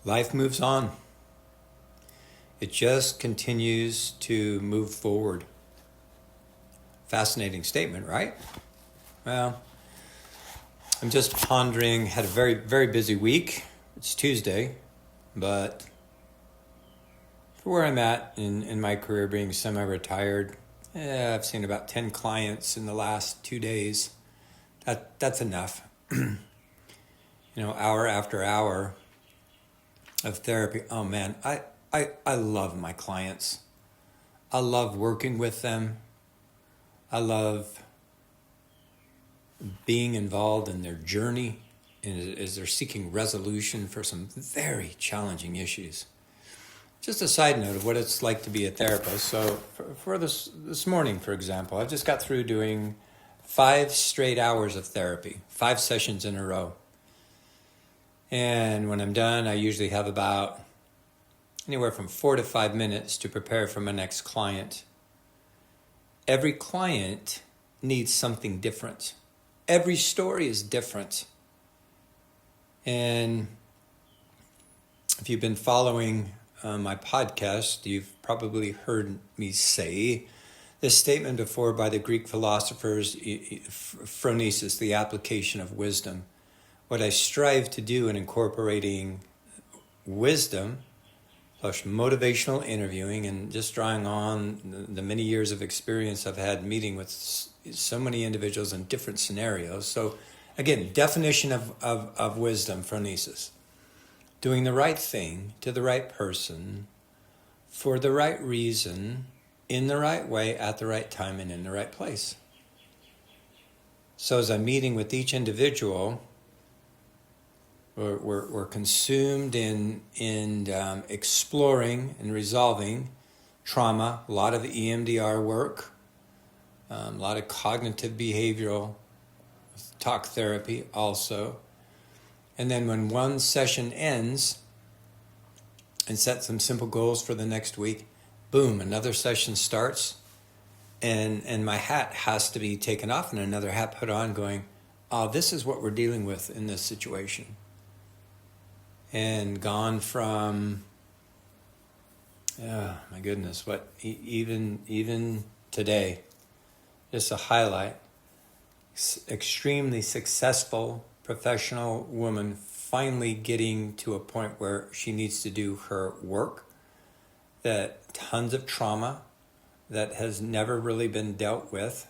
Life moves on. It just continues to move forward. Fascinating statement, right? Well, I'm just pondering, had a very, very busy week. It's Tuesday, but for where I'm at in my career, being semi-retired, I've seen about 10 clients in the last 2 days. That's enough. Hour after hour of therapy. Oh man, I love my clients. I love working with them. I love being involved in their journey and as they're seeking resolution for some very challenging issues. Just a side note of what it's like to be a therapist. So for this morning, for example, I've just got through doing 5 straight hours of therapy, 5 sessions in a row. And when I'm done, I usually have about anywhere from 4 to 5 minutes to prepare for my next client. Every client needs something different. Every story is different. And if you've been following my podcast, you've probably heard me say this statement before by the Greek philosophers, phronesis, the application of wisdom. What I strive to do in incorporating wisdom plus motivational interviewing and just drawing on the many years of experience I've had meeting with so many individuals in different scenarios. So again, definition of wisdom, phronesis. Doing the right thing to the right person for the right reason, in the right way, at the right time, and in the right place. So as I'm meeting with each individual, we're consumed in exploring and resolving trauma, a lot of EMDR work, a lot of cognitive behavioral talk therapy also. And then when one session ends and set some simple goals for the next week, boom, another session starts and my hat has to be taken off and another hat put on going, oh, this is what we're dealing with in this situation. And gone from, oh my goodness, what even today, just a highlight, extremely successful professional woman finally getting to a point where she needs to do her work, that tons of trauma that has never really been dealt with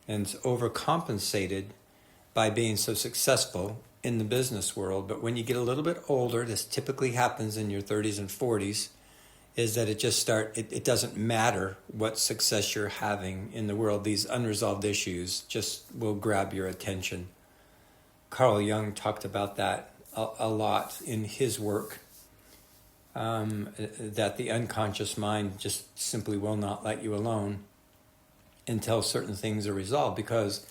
and is overcompensated by being so successful in the business world. But when you get a little bit older, this typically happens in your 30s and 40s, is that it doesn't matter what success you're having in the world. These unresolved issues just will grab your attention. Carl Jung talked about that a lot in his work, that the unconscious mind just simply will not let you alone until certain things are resolved, because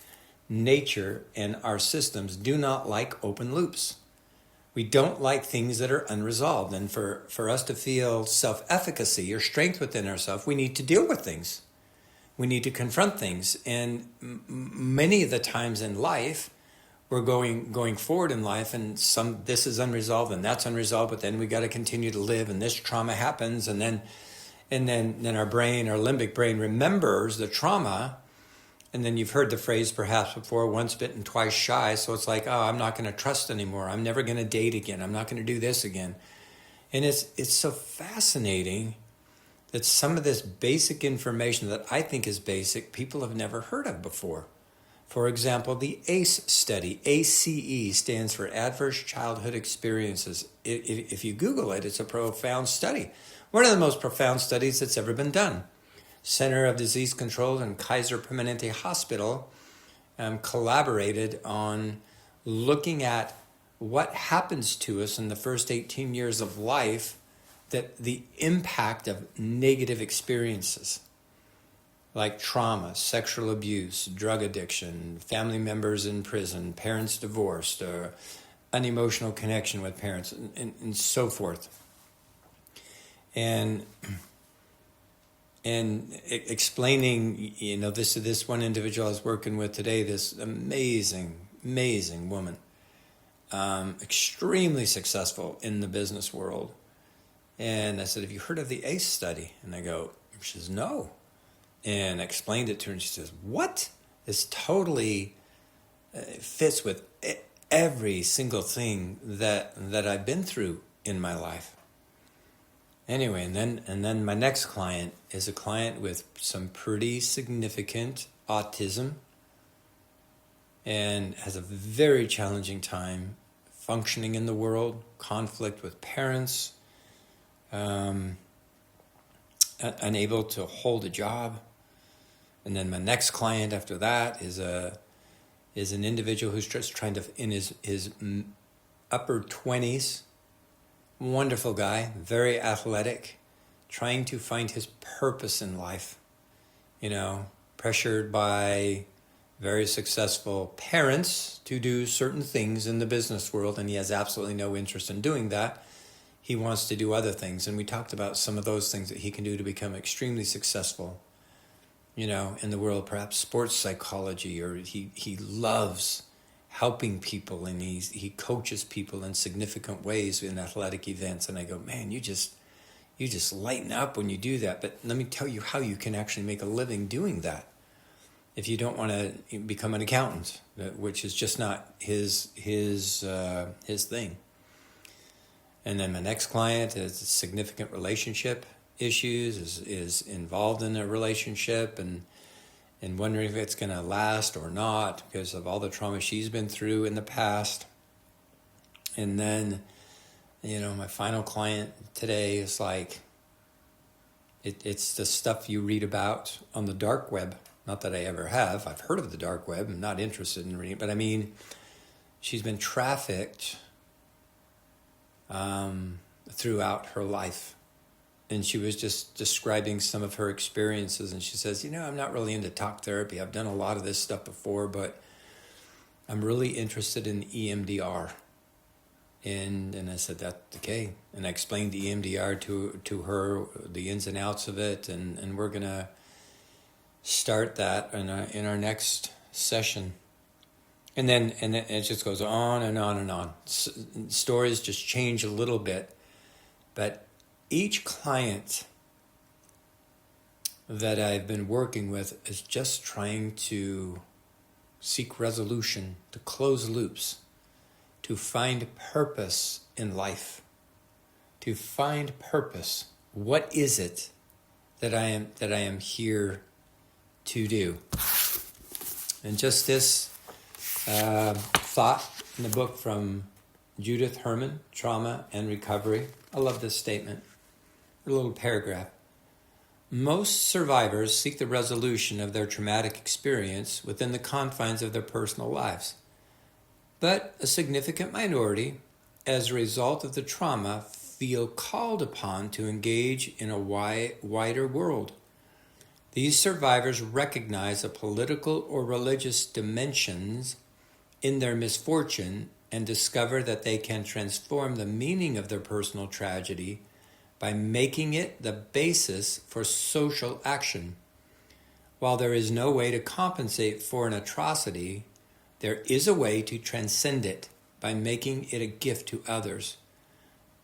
nature and our systems do not like open loops. We don't like things that are unresolved. And for us to feel self-efficacy or strength within ourselves, we need to deal with things. We need to confront things. And many of the times in life, we're going forward in life, and this is unresolved and that's unresolved, but then we got to continue to live, and this trauma happens, and then our brain, our limbic brain, remembers the trauma. And then you've heard the phrase perhaps before, once bitten, twice shy. So it's like, oh, I'm not going to trust anymore. I'm never going to date again. I'm not going to do this again. And it's so fascinating that some of this basic information that I think is basic, people have never heard of before. For example, the ACE study, ACE stands for Adverse Childhood Experiences. If you Google it, it's a profound study. One of the most profound studies that's ever been done. Center of Disease Control and Kaiser Permanente Hospital collaborated on looking at what happens to us in the first 18 years of life, that the impact of negative experiences like trauma, sexual abuse, drug addiction, family members in prison, parents divorced, or unemotional connection with parents, and so forth. And explaining, this one individual I was working with today, this amazing woman, extremely successful in the business world. And I said, have you heard of the ACE study? And I go, she says, no. And I explained it to her, and she says, what? This totally fits with every single thing that I've been through in my life. Anyway, and then my next client is a client with some pretty significant autism and has a very challenging time functioning in the world, conflict with parents, unable to hold a job. And then my next client after that is an individual who's just trying to, in his upper 20s, wonderful guy, very athletic, trying to find his purpose in life, pressured by very successful parents to do certain things in the business world, and he has absolutely no interest in doing that. He wants to do other things, and we talked about some of those things that he can do to become extremely successful, in the world, perhaps sports psychology, or he loves helping people, and he coaches people in significant ways in athletic events. And I go, man, you just lighten up when you do that. But let me tell you how you can actually make a living doing that. If you don't want to become an accountant, which is just not his thing. And then my next client has significant relationship issues, is involved in a relationship and wondering if it's going to last or not because of all the trauma she's been through in the past. And then, my final client today is like, it's the stuff you read about on the dark web. Not that I ever have. I've heard of the dark web. I'm not interested in reading it. But she's been trafficked throughout her life. And she was just describing some of her experiences. And she says, I'm not really into talk therapy. I've done a lot of this stuff before, but I'm really interested in EMDR. And I said, that's okay. And I explained the EMDR to her, the ins and outs of it. And we're going to start that in our next session. And then it just goes on and on and on. Stories just change a little bit. But each client that I've been working with is just trying to seek resolution, to close loops, to find purpose in life, to find purpose. What is it that I am here to do? And just this thought in the book from Judith Herman, Trauma and Recovery. I love this statement. A little paragraph. Most survivors seek the resolution of their traumatic experience within the confines of their personal lives. But a significant minority, as a result of the trauma, feel called upon to engage in a wider world. These survivors recognize a political or religious dimensions in their misfortune and discover that they can transform the meaning of their personal tragedy by making it the basis for social action. While there is no way to compensate for an atrocity, there is a way to transcend it by making it a gift to others.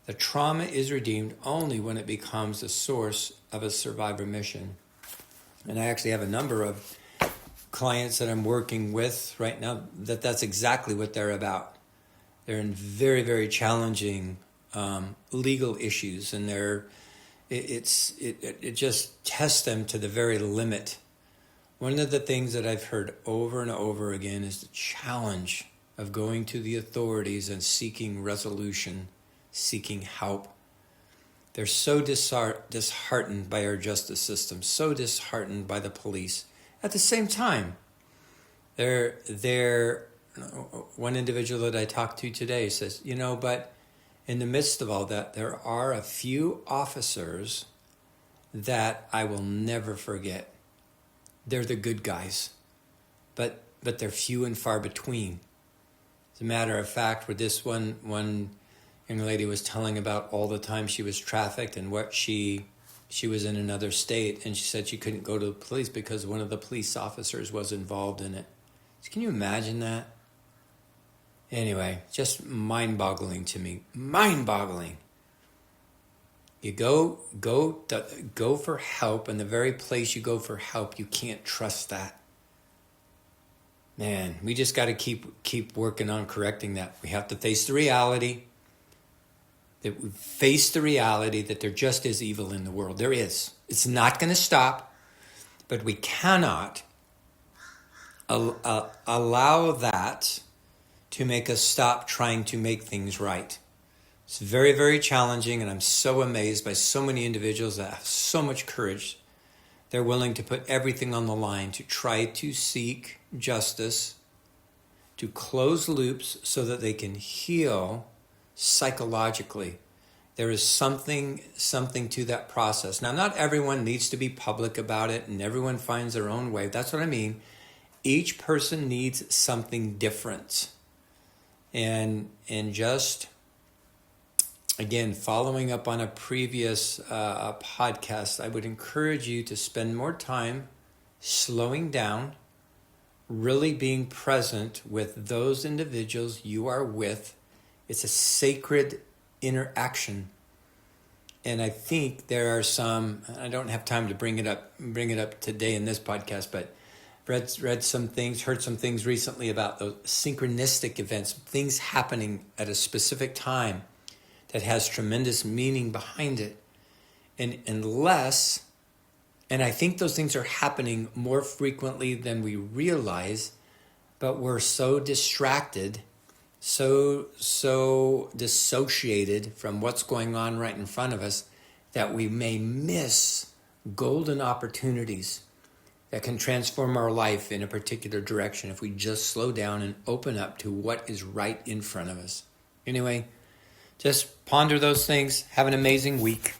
The trauma is redeemed only when it becomes the source of a survivor mission. And I actually have a number of clients that I'm working with right now that's exactly what they're about. They're in very, very challenging legal issues, and it just tests them to the very limit. One of the things that I've heard over and over again is the challenge of going to the authorities and seeking resolution, seeking help. They're so disheartened by our justice system, so disheartened by the police. At the same time, one individual that I talked to today says, but in the midst of all that, there are a few officers that I will never forget. They're the good guys, but they're few and far between. As a matter of fact, with this one young lady was telling about all the time she was trafficked and what she was in another state, and she said she couldn't go to the police because one of the police officers was involved in it. So can you imagine that? Anyway, just mind-boggling to me. Mind-boggling. You go for help, and the very place you go for help, you can't trust that. Man, we just got to keep working on correcting that. We have to face the reality that there just is evil in the world. There is. It's not going to stop, but we cannot allow that to make us stop trying to make things right. It's very, very challenging, and I'm so amazed by so many individuals that have so much courage. They're willing to put everything on the line to try to seek justice, to close loops so that they can heal psychologically. There is something to that process. Now, not everyone needs to be public about it, and everyone finds their own way. That's what I mean. Each person needs something different. And just, again, following up on a previous podcast, I would encourage you to spend more time slowing down, really being present with those individuals you are with. It's a sacred interaction. And I think there are some, I don't have time to bring it up today in this podcast, but read some things, heard some things recently about those synchronistic events, things happening at a specific time that has tremendous meaning behind it. And I think those things are happening more frequently than we realize, but we're so distracted, so dissociated from what's going on right in front of us that we may miss golden opportunities that can transform our life in a particular direction if we just slow down and open up to what is right in front of us. Anyway, just ponder those things. Have an amazing week.